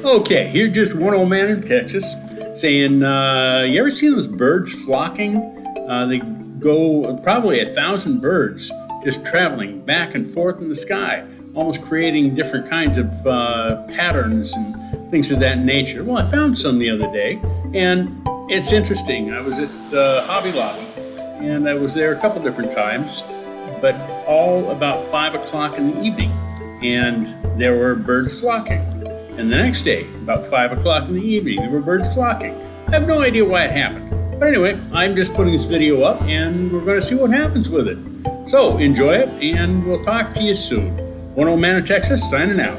Okay, here's just one old man in Texas saying, you ever seen those birds flocking? They go probably 1,000 birds just traveling back and forth in the sky, almost creating different kinds of patterns and things of that nature. Well, I found some the other day, and it's interesting. I was at Hobby Lobby, and I was there a couple different times, but all about 5 o'clock in the evening, and there were birds flocking. And the next day, about 5 o'clock in the evening, there were birds flocking. I have no idea why it happened. But anyway, I'm just putting this video up and we're going to see what happens with it. So enjoy it and we'll talk to you soon. One old man in Texas signing out.